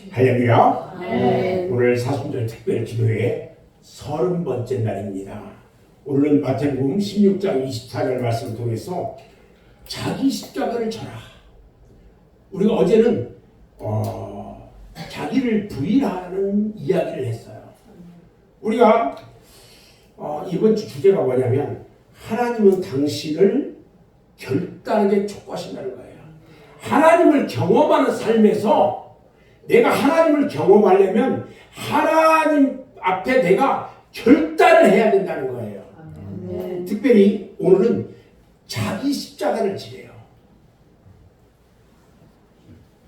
할렐루야. 네. 오늘 사순절 특별 기도회 30번째 날입니다. 오늘은 마태복음 16장 24절 말씀을 통해서 자기 십자가를 져라. 우리가 어제는 자기를 부인하는 이야기를 했어요. 우리가 이번 주 주제가 뭐냐면 하나님은 당신을 결단하게 촉구하신다는 거예요. 하나님을 경험하는 삶에서 내가 하나님을 경험하려면 하나님 앞에 내가 결단을 해야 된다는 거예요. 특별히 오늘은 자기 십자가를 지래요.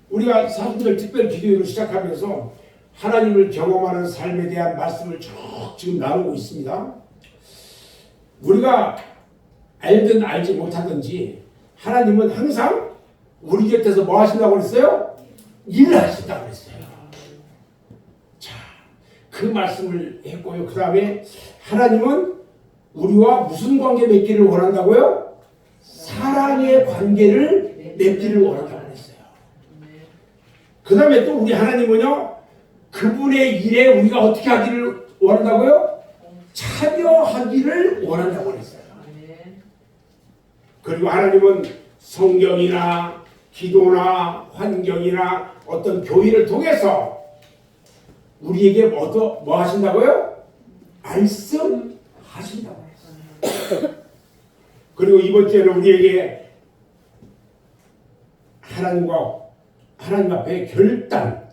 우리가 사순절 특별 기도회를 시작하면서 하나님을 경험하는 삶에 대한 말씀을 쭉 지금 나누고 있습니다. 우리가 알든 알지 못하든지 하나님은 항상 우리 곁에서 뭐 하신다고 그랬어요? 일을 하신다고 그랬어요. 자, 그 말씀을 했고요. 그 다음에 하나님은 우리와 무슨 관계 맺기를 원한다고요? 사랑의 관계를 맺기를 원한다고 그랬어요. 그 다음에 또 우리 하나님은요, 그분의 일에 우리가 어떻게 하기를 원한다고요? 참여하기를 원한다고 그랬어요. 그리고 하나님은 성경이나 기도나 환경이나 어떤 교회를 통해서 우리에게 뭐 하신다고요? 말씀하신다고 했어요. 그리고 이번 주에는 우리에게 하나님 앞에 결단,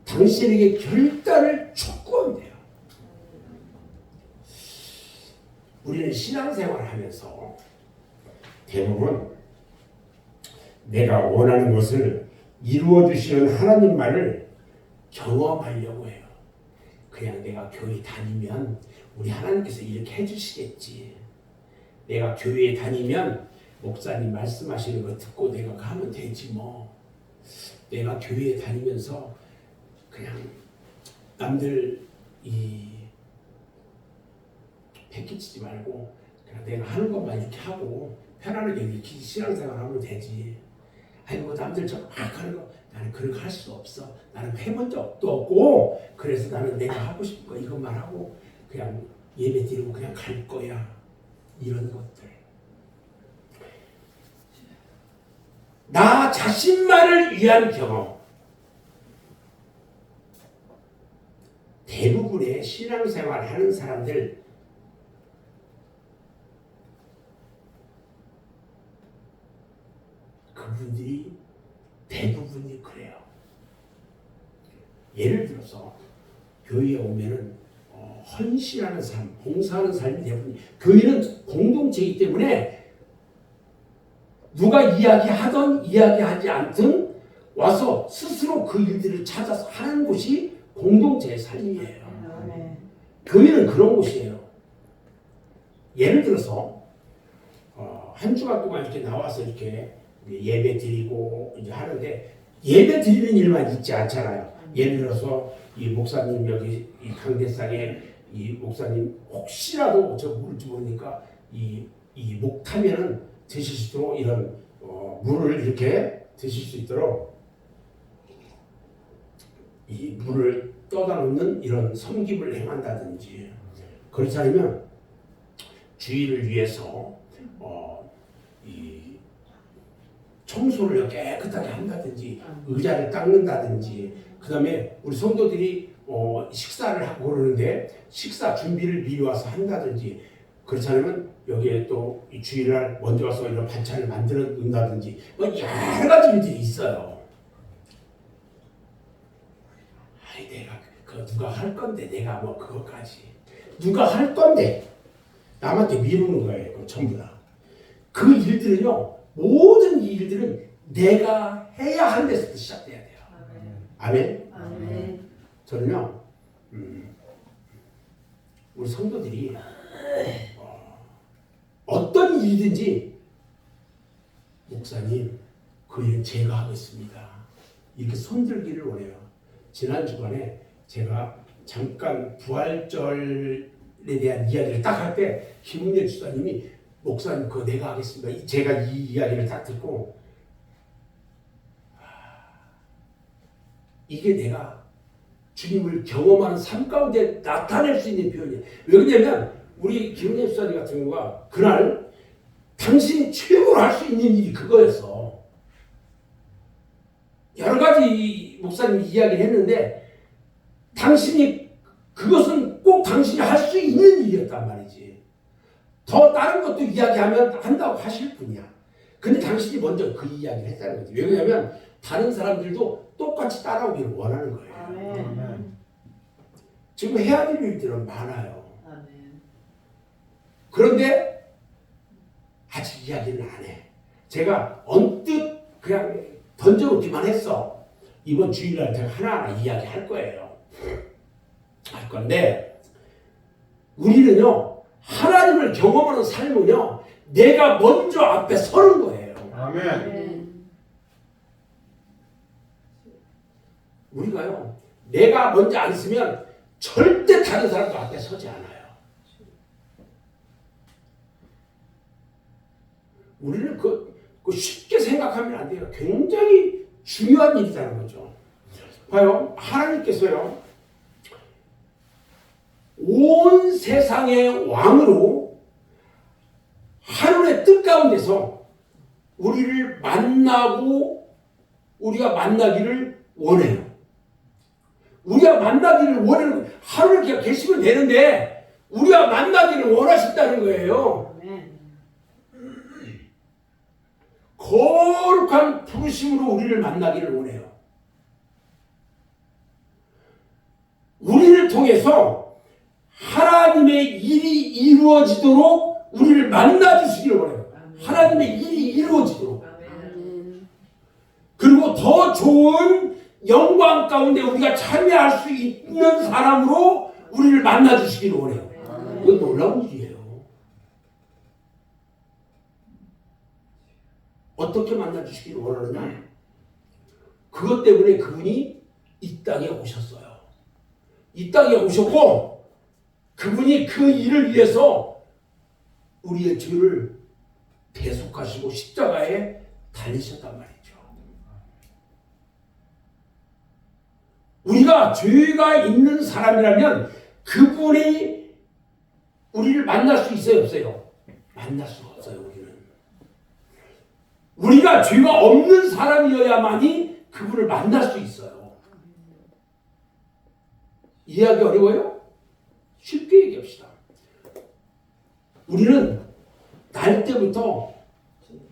당신에게 결단을 촉구한대요. 우리는 신앙생활을 하면서 대부분 내가 원하는 것을 이루어주시는 하나님 말을 경험하려고 해요. 그냥 내가 교회 다니면 우리 하나님께서 이렇게 해주시겠지. 내가 교회에 다니면 목사님 말씀하시는 거 듣고 내가 가면 되지 뭐. 내가 교회에 다니면서 그냥 남들 패키치지 말고 그냥 내가 하는 것만 이렇게 하고 편안하게 이렇게 신앙생활 하면 되지. 아이고 남들 저 막 하는 거 나는 그런 거 할 수 없어. 나는 해본 적도 없고 그래서 나는 내가 하고 싶은 거 이것만 하고 그냥 예배 드리고 그냥 갈 거야. 이런 것들. 나 자신만을 위한 경험. 대부분의 신앙생활 하는 사람들 그분들이 대부분이 그래요. 예를 들어서 교회에 오면은 헌신하는 삶, 봉사하는 삶이 대부분. 교회는 공동체이기 때문에 누가 이야기하든 이야기하지 않든 와서 스스로 그 일들을 찾아서 하는 곳이 공동체의 삶이에요. 교회는 그런 곳이에요. 예를 들어서 한 주간 동안 이렇게 나와서 이렇게 예배 드리고 이제 하는데 예배 드리는 일만 있지 않잖아요. 예를 들어서 이 목사님 여기 이 강대상에 이 목사님 혹시라도 저 물을지 모르니까 이 목 타면은 드실 수 있도록 이런 물을 이렇게 드실 수 있도록 이 물을 떠다 놓는 이런 섬김을 행한다든지 그렇지 않으면 주의를 위해서 이 청소를 깨끗하게 한다든지 의자를 닦는다든지 그 다음에 우리 성도들이 식사를 하고 그러는데 식사 준비를 미리 와서 한다든지 그렇지 않으면 여기에 또 주일날 먼저 와서 이런 반찬을 만들어 놓는다든지 뭐 여러 가지 일들이 있어요. 아이 내가 그거 누가 할 건데 내가 뭐 그것까지 누가 할 건데 남한테 미루는 거예요. 그거 전부 다. 그 일들은요. 모든 이 일들은 내가 해야 하는 데서부터 시작돼야 돼요. 아멘. 아멘. 저는요, 우리 성도들이 어떤 일이든지 목사님 그 일은 제가 하겠습니다. 이렇게 손들기를 원해요. 지난 주간에 제가 잠깐 부활절에 대한 이야기를 딱 할 때 김은혜 주사님이 목사님 그거 내가 하겠습니다. 제가 이 이야기를 딱 듣고 이게 내가 주님을 경험하는 삶 가운데 나타낼 수 있는 표현이에요. 왜 그러냐면 우리 김은혜 수사님 같은 경우가 그날 당신이 최고로 할 수 있는 일이 그거였어. 여러 가지 목사님이 이야기를 했는데 당신이 그것은 꼭 당신이 할 수 있는 일이었단 말이지. 더 다른 것도 이야기하면 한다고 하실 분이야. 근데 당신이 먼저 그 이야기를 했다는 거지. 왜 그러냐면 다른 사람들도 똑같이 따라오기를 원하는 거예요. 아멘. 지금 해야 될 일들은 많아요. 아멘. 그런데 아직 이야기를 안 해. 제가 언뜻 그냥 던져놓기만 했어. 이번 주일날 제가 하나하나 이야기할 거예요. 할 건데 우리는요 하나님을 경험하는 삶은요 내가 먼저 앞에 서는 거예요. 아멘. 아멘. 우리가요 내가 먼저 안 쓰면 절대 다른 사람도 앞에 서지 않아요. 우리는 그 쉽게 생각하면 안 돼요. 굉장히 중요한 일이라는 거죠. 봐요. 하나님께서요 온 세상의 왕으로 하늘의 뜻 가운데서 우리를 만나고 우리가 만나기를 원해요. 우리가 만나기를 원하는 하늘에 계시면 되는데 우리가 만나기를 원하신다는 거예요. 아멘. 거룩한 부르심으로 우리를 만나기를 원해요. 우리를 통해서 하나님의 일이 이루어지도록 우리를 만나주시기를 원해요. 하나님의 일이 이루어지도록. 아멘. 그리고 더 좋은 영광 가운데 우리가 참여할 수 있는 사람으로 우리를 만나주시기를 원해요. 이건 놀라운 일이에요. 어떻게 만나주시기를 원하느냐? 그것 때문에 그분이 이 땅에 오셨어요. 이 땅에 오셨고 그분이 그 일을 위해서 우리의 죄를 대속하시고 십자가에 달리셨단 말이죠. 우리가 죄가 있는 사람이라면 그분이 우리를 만날 수 있어요, 없어요? 만날 수가 없어요, 우리는. 우리가 죄가 없는 사람이어야만이 그분을 만날 수 있어요. 이해하기 어려워요? 쉽게 얘기합시다. 우리는 날 때부터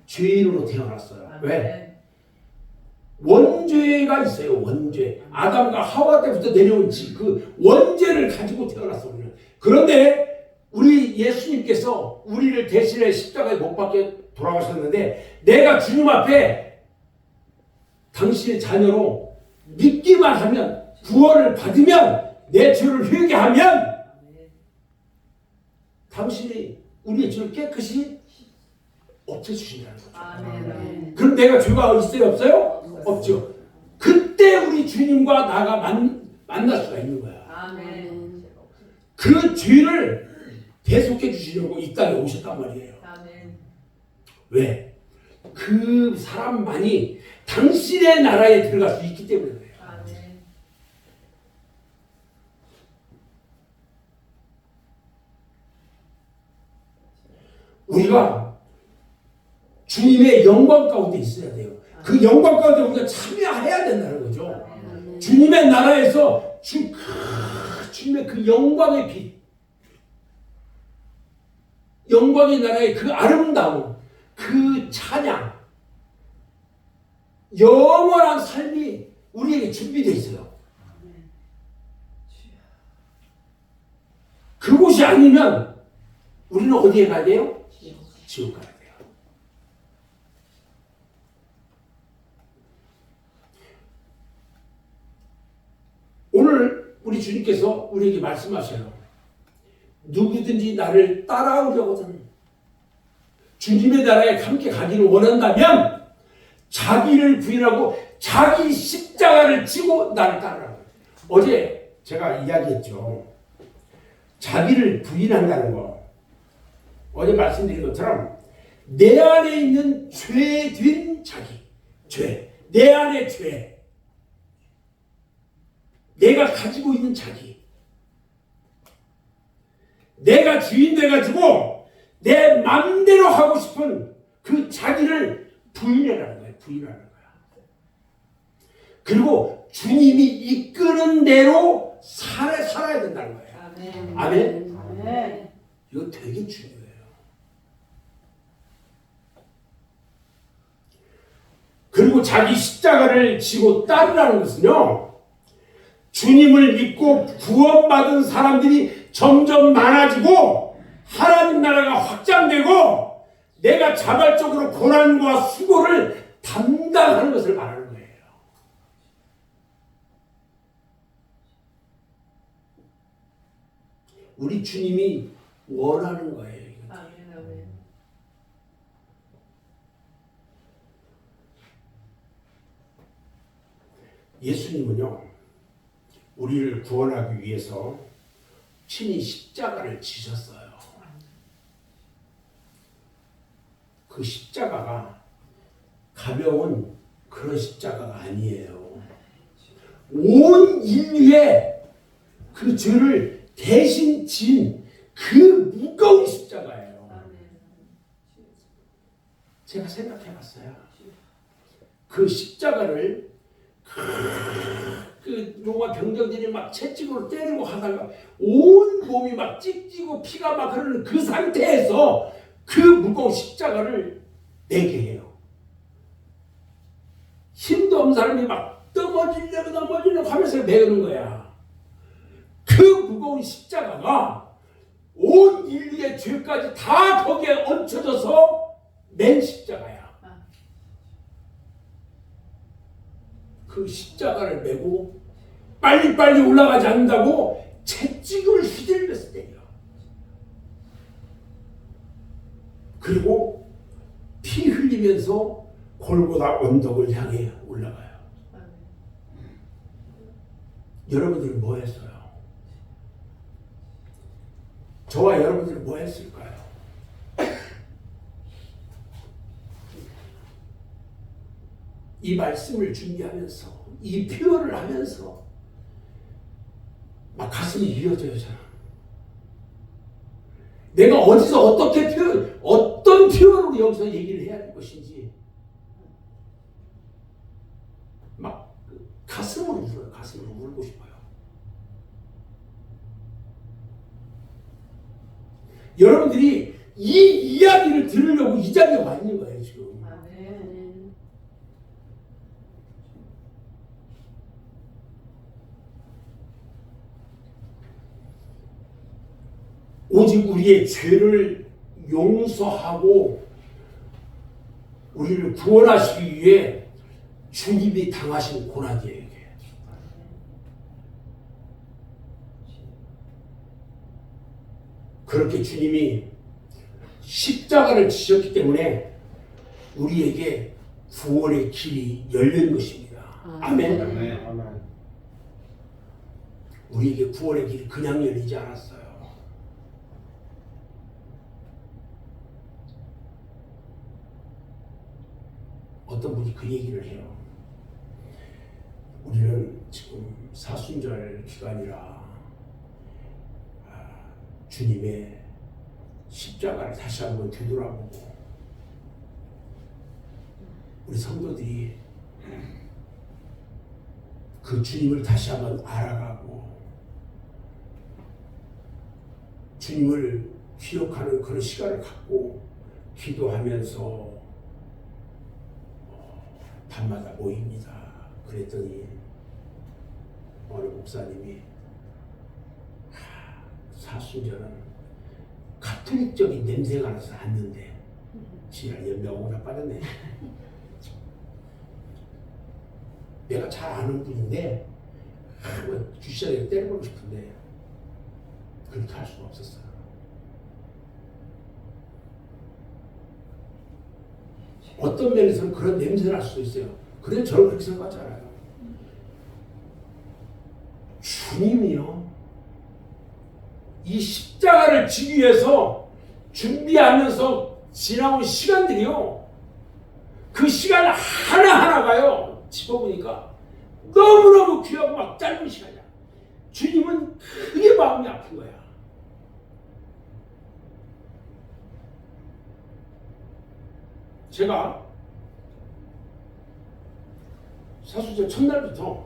죄인으로 태어났어요. 왜? 원죄가 있어요. 원죄. 아담과 하와 때부터 내려온 그 원죄를 가지고 태어났어 우리는. 그런데 우리 예수님께서 우리를 대신해 십자가에 못 박혀 돌아가셨는데 내가 주님 앞에 당신의 자녀로 믿기만 하면 구원을 받으면 내 죄를 회개하면 당신이 우리의 죄를 깨끗이 없애주신다는 거죠. 아멘. 그럼 내가 죄가 있어요? 없어요? 없죠. 그때 우리 주님과 나가 만날 수가 있는 거야. 아멘. 그 죄를 대속해 주시려고 이 땅에 오셨단 말이에요. 아멘. 왜? 그 사람만이 당신의 나라에 들어갈 수 있기 때문에 그래요. 아멘. 우리가 주님의 영광 가운데 있어야 돼요. 그 영광 가운데 우리가 참여해야 된다는 거죠. 주님의 나라에서 주님의 그 영광의 빛, 영광의 나라의 그 아름다움, 그 찬양, 영원한 삶이 우리에게 준비되어 있어요. 그곳이 아니면 우리는 어디에 가야 돼요? 지옥 가야 돼요. 오늘 우리 주님께서 우리에게 말씀하셔요. 누구든지 나를 따라오려거든 주님의 나라에 함께 가기를 원한다면 자기를 부인하고 자기 십자가를 지고 나를 따르라고. 어제 제가 이야기했죠. 자기를 부인한다는 거. 어제 말씀드린 것처럼 내 안에 있는 죄된 자기, 죄, 내 안에 죄. 내가 가지고 있는 자기, 내가 주인 돼가지고 내 맘대로 하고 싶은 그 자기를 부인하라는 거예요. 부인하는 거야. 그리고 주님이 이끄는 대로 살아야 된다는 거예요. 아멘. 아멘. 아멘. 이거 되게 중요해요. 그리고 자기 십자가를 지고 따르라는 것은요, 주님을 믿고 구원받은 사람들이 점점 많아지고 하나님 나라가 확장되고 내가 자발적으로 고난과 수고를 담당하는 것을 말하는 거예요. 우리 주님이 원하는 거예요. 아멘. 아멘. 예수님은요, 우리를 구원하기 위해서 친히 십자가를 지셨어요. 그 십자가가 가벼운 그런 십자가가 아니에요. 온 인류의 그 죄를 대신 진 그 무거운 십자가예요. 아멘. 제가 생각해 봤어요. 그 십자가를 그 로마 병정들이 막 채찍으로 때리고 하다가 온 몸이 막 찢기고 피가 막 흐르는 그 상태에서 그 무거운 십자가를 내게 해요. 힘도 없는 사람이 막 넘어지려고 하면서 내는 거야. 그 무거운 십자가가 온 인류의 죄까지 다 거기에 얹혀져서 맨 십자가야. 그 십자가를 메고 빨리빨리 올라가지 않는다고 채찍을 휘둘면서 때려. 그리고 피 흘리면서 골고다 언덕을 향해 올라가요. 여러분들은 뭐 했어요? 저와 여러분들은 뭐 했을까요? 이 말씀을 준비하면서 이 표현을 하면서 막 가슴이 이어져요. 저는. 내가 어디서 어떻게 어떤 표현으로 여기서 얘기를 해야 할 것인지 막 가슴으로 울어요. 가슴으로 울고 싶어요. 여러분들이 이 이야기를 들으려고 이 자리에 와 있는 거예요, 지금. 아멘. 오직 우리의 죄를 용서하고 우리를 구원하시기 위해 주님이 당하신 고난이에요, 이게. 그렇게 주님이 십자가를 지셨기 때문에 우리에게 구원의 길이 열린 것입니다. 아멘. 아멘. 우리에게 구원의 길이 그냥 열리지 않았어요. 어떤 분이 그 얘기를 해요. 우리는 지금 사순절 기간이라 주님의 십자가를 다시 한번 되돌아보고 우리 성도들이 그 주님을 다시 한번 알아가고 주님을 기억하는 그런 시간을 갖고 기도하면서 밤마다 모입니다. 그랬더니 어느 목사님이 사순절은 가톨릭적인 냄새가 나서 왔는데 지랄 연명하고 빠졌네. 내가 잘 아는 분인데 주시장에 때려보고 싶은데 그렇게 할 수가 없었어요. 어떤 면에서는 그런 냄새가 날 수도 있어요. 그런데 저는 그렇게 생각하지 않아요. 주님이요, 이 십자가를 지기 위해서 준비하면서 지나온 시간들이요, 그 시간 하나하나가요, 집어보니까 너무너무 귀하고 막 짧은 시간이야. 첫날부터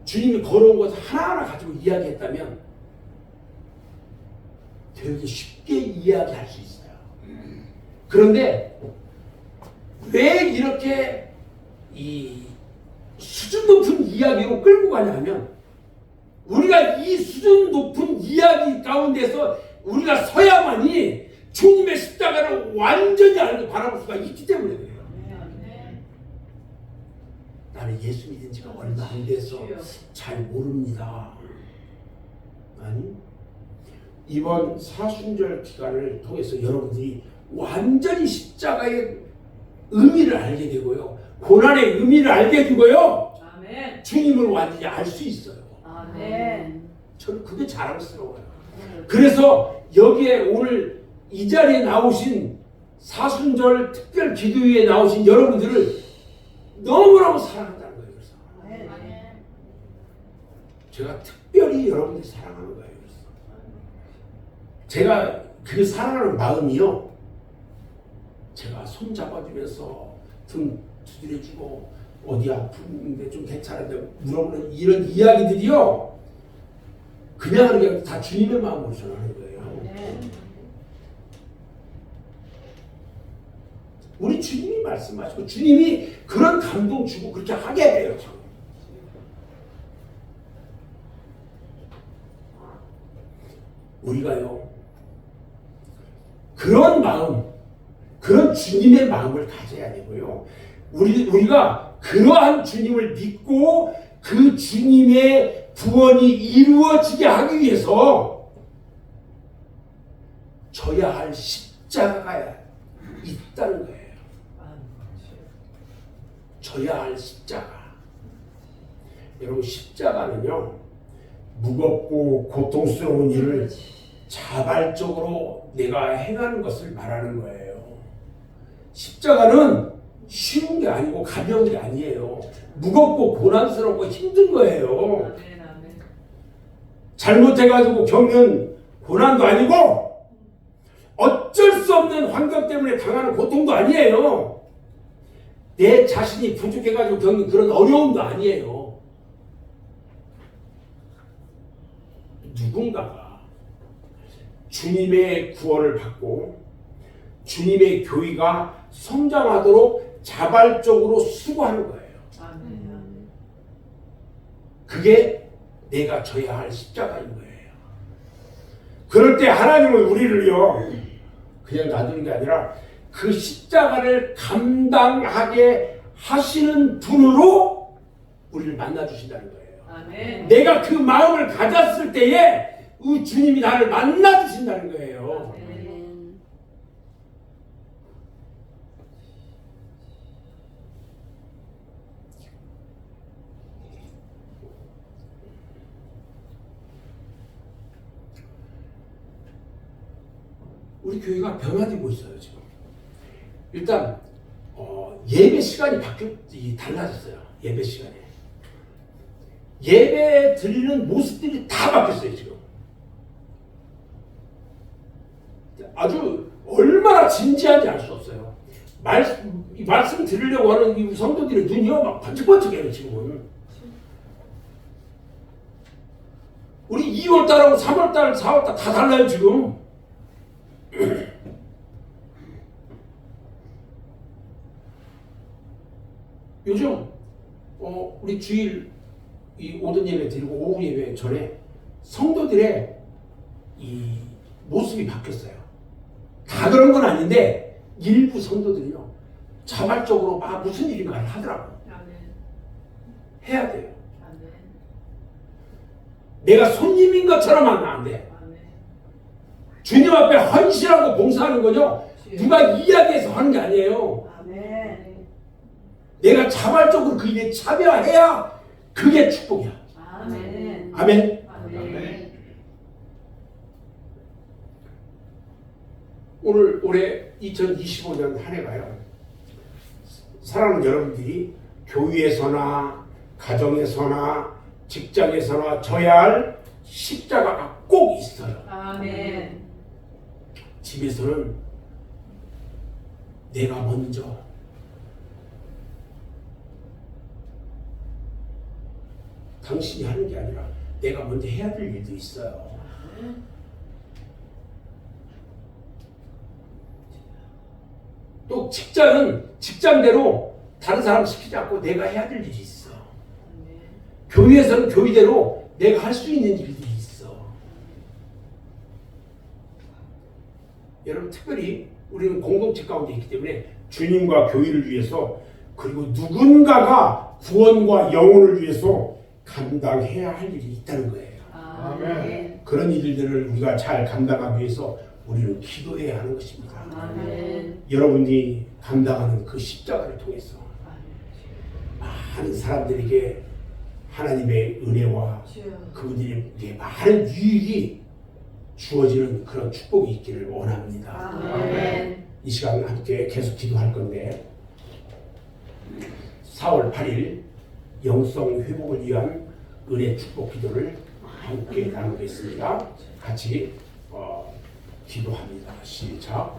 주님이 걸어온 것을 하나하나 가지고 이야기했다면 되게 쉽게 이야기할 수 있어요. 그런데 왜 이렇게 이 수준 높은 이야기로 끌고 가냐면 우리가 이 수준 높은 이야기 가운데서 우리가 서야만이 주님의 십자가를 완전히 알고 바라볼 수가 있기 때문에 그래요. 나는 예수 믿은 지가 얼마 안 돼서 잘 모릅니다. 아니, 이번 사순절 기간을 통해서 여러분들이 완전히 십자가의 의미를 알게 되고요, 고난의 의미를 알게 되고요, 아멘. 주님을 완전히 알 수 있어요. 아멘. 저는 그게 자랑스러워요. 그래서 여기에 오늘 이 자리에 나오신 사순절 특별 기도회에 나오신 여러분들을 너무너무 사랑한다는 거예요. 그래서 제가 특별히 여러분들 사랑하는 거예요. 그래서 제가 그 사랑하는 마음이요, 제가 손 잡아주면서 등 두드려주고 어디 아픈데 좀 괜찮은데 물어보는 이런 이야기들이요, 그냥 다 주님의 마음으로 전하는 거예요. 우리 주님이 말씀하시고 주님이 그런 감동 주고 그렇게 하게 해요. 우리가요, 그런 마음, 그런 주님의 마음을 가져야 되고요, 우리가 그러한 주님을 믿고 그 주님의 구원이 이루어지게 하기 위해서 져야 할 십자가가 있다는 거예요. 져야 할 십자가. 여러분, 십자가는요, 무겁고 고통스러운 일을 자발적으로 내가 행하는 것을 말하는 거예요. 십자가는 쉬운 게 아니고 가벼운 게 아니에요. 무겁고 고난스럽고 힘든 거예요. 아멘. 아멘. 잘못해가지고 겪는 고난도 아니고 어쩔 수 없는 환경 때문에 당하는 고통도 아니에요. 내 자신이 부족해가지고 겪는 그런 어려움도 아니에요. 누군가가 주님의 구원을 받고 주님의 교회가 성장하도록 자발적으로 수고하는 거예요. 아멘. 그게 내가 져야 할 십자가인 거예요. 그럴 때 하나님은 우리를요, 그냥 놔두는 게 아니라 그 십자가를 감당하게 하시는 분으로 우리를 만나주신다는 거예요. 아멘. 내가 그 마음을 가졌을 때에 주님이 나를 만나주신다는 거예요. 아멘. 우리 교회가 변화되고 있어요, 지금. 일단 예배 시간이 달라졌어요. 예배 시간이. 예배 드리는 모습들이 다 바뀌었어요, 지금. 아주 얼마나 진지한지 알 수 없어요. 말씀 드리려고 하는 이 성도들의 눈이요, 막 번쩍번쩍해요, 지금은. 우리 2월달하고 3월달, 4월달 다 달라요, 지금. 요즘 우리 주일 이 오전 예배 드리고 오후 예배 전에 성도들의 이 모습이 바뀌었어요. 다 그런 건 아닌데 일부 성도들이요, 자발적으로 막 무슨 일인가 하더라고. 아멘. 해야 돼요. 아멘. 내가 손님인 것처럼 하면 안 돼. 아멘. 주님 앞에 헌신하고 봉사하는 거죠. 누가 이야기해서 하는 게 아니에요. 아멘. 내가 자발적으로 그 일에 참여해야 그게 축복이야. 아멘. 아멘. 아멘. 올해 2025년 한 해가요, 사랑하는 여러분들이 교회에서나 가정에서나 직장에서나 져야 할 십자가가 꼭 있어요. 아멘. 집에서는 내가 먼저 당신이 하는 게 아니라 내가 먼저 해야 될 일도 있어요. 또 직장은 직장대로 다른 사람 시키지 않고 내가 해야 될 일이 있어. 교회에서는 교회대로 내가 할 수 있는 일들이 있어. 여러분, 특별히 우리는 공동체 가운데 있기 때문에 주님과 교회를 위해서, 그리고 누군가가 구원과 영혼을 위해서 감당해야 할 일이 있다는 거예요. 아멘. 그런 일들을 우리가 잘 감당하기 위해서 우리는 기도해야 하는 것입니다. 아멘. 여러분이 감당하는 그 십자가를 통해서 많은 사람들에게 하나님의 은혜와 그분들에게 많은 유익이 주어지는 그런 축복이 있기를 원합니다. 아멘. 이 시간 함께 계속 기도할 건데, 4월 8일 영성 회복을 위한 은혜 축복 기도를 함께 나누겠습니다. 같이 기도합니다. 시작.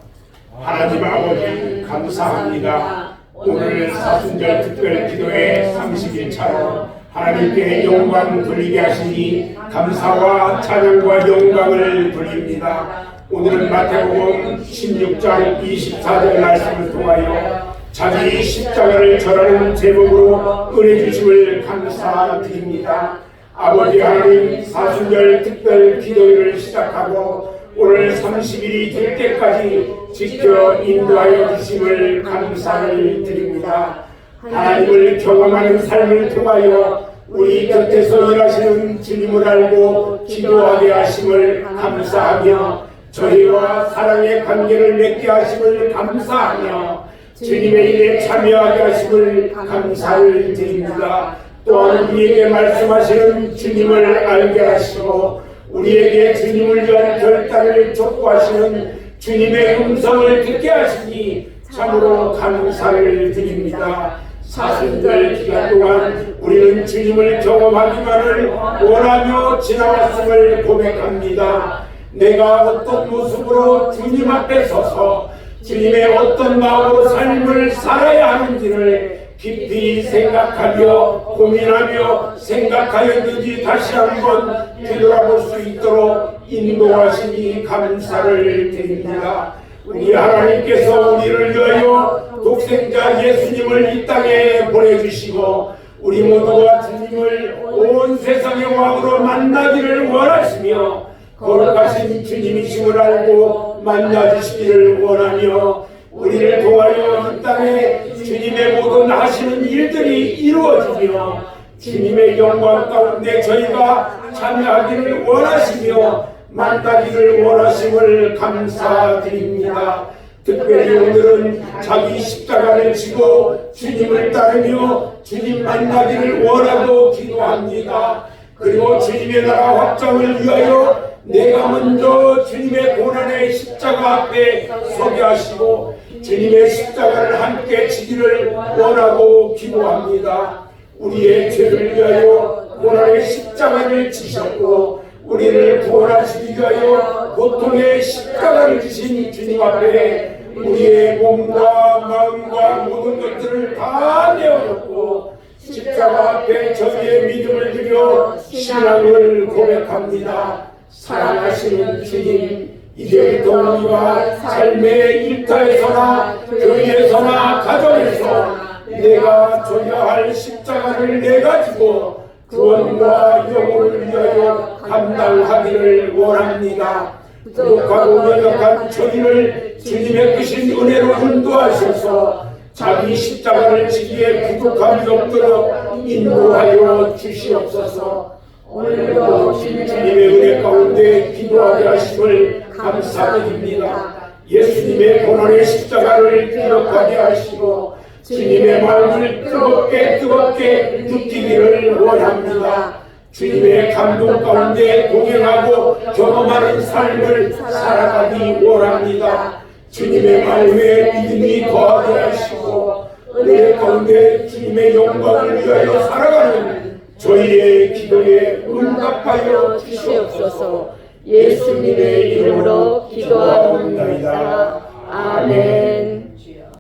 하나님 아버지 감사합니다. 오늘 사순절 특별 기도회 30일차로 하나님께 영광 돌리게 하시니 감사와 찬양과 영광을 돌립니다. 오늘은 마태복음 16장 24절 말씀을 통하여 자기 십자가를 절하는 제목으로 은혜 주심을 감사드립니다. 아버지 하나님, 사순절 특별 기도회를 시작하고 오늘 30일이 될 때까지 지켜 인도하여 주심을 감사를 드립니다. 하나님을 경험하는 삶을 통하여 우리 곁에서 일하시는 주님을 알고 기도하게 하심을 감사하며, 저희와 사랑의 관계를 맺게 하심을 감사하며, 주님의 일에 참여하게 하심을 감사를 드립니다. 또한 우리에게 말씀하시는 주님을 알게 하시고 우리에게 주님을 위한 결단을 촉구하시는 주님의 음성을 듣게 하시니 참으로 감사를 드립니다. 사순절 기간 동안 우리는 주님을 경험하기만을 원하며 지나왔음을 고백합니다. 내가 어떤 모습으로 주님 앞에 서서 주님의 어떤 마음으로 삶을 살아야 하는지를 깊이 생각하며 고민하며 생각하였는지 다시 한번 되돌아볼 수 있도록 인도하시니 감사를 드립니다. 우리 하나님께서 우리를 위하여 독생자 예수님을 이 땅에 보내주시고 우리 모두가 주님을 온 세상의 왕으로 만나기를 원하시며, 거룩하신 주님이심을 알고 만나주시기를 원하며, 우리를 통하여 이 땅에 주님의 모든 하시는 일들이 이루어지며 주님의 영광 가운데 저희가 참여하기를 원하시며 만나기를 원하심을 감사드립니다. 특별히 오늘은 자기 십자가를 지고 주님을 따르며 주님 만나기를 원하고 기도합니다. 그리고 주님의 나라 확장을 위하여 내가 먼저 주님의 고난의 십자가 앞에 서게 하시고 주님의 십자가를 함께 지기를 원하고 기도합니다. 우리의 죄를 위하여 고난의 십자가를 지셨고 우리를 구원하시기 위하여 고통의 십자가를 지신 주님 앞에 우리의 몸과 마음과 모든 것들을 다 내어놓고 십자가 앞에 저희의 믿음을 드려 신앙을 고백합니다. 사랑하시는 주님, 이제부터 우리가 삶의 일터에서나 교회에서나 가정에서 내가 져야 할 십자가를 내가지고 구원과 영혼을 위하여 감당하기를 원합니다. 부족하고 연약한 저희를 주님의 크신 은혜로 인도하셔서 자기 십자가를 지기에 부족함이 없도록 인도하여 주시옵소서. 오늘도 주님의 은혜 가운데 기도하게 하심을 감사드립니다. 예수님의 고난의 십자가를 기억하게 하시고 주님의 마음을 뜨겁게 느끼기를 원합니다. 주님의 감동 가운데 동행하고 경험하는 삶을 살아가기 원합니다. 주님의 마음에 믿음이 더하게 하시고 은혜 가운데 주님의 영광을 위하여 살아가는 저희의 기도에 응답하여 주시옵소서. 예수님의 이름으로 기도하옵나이다.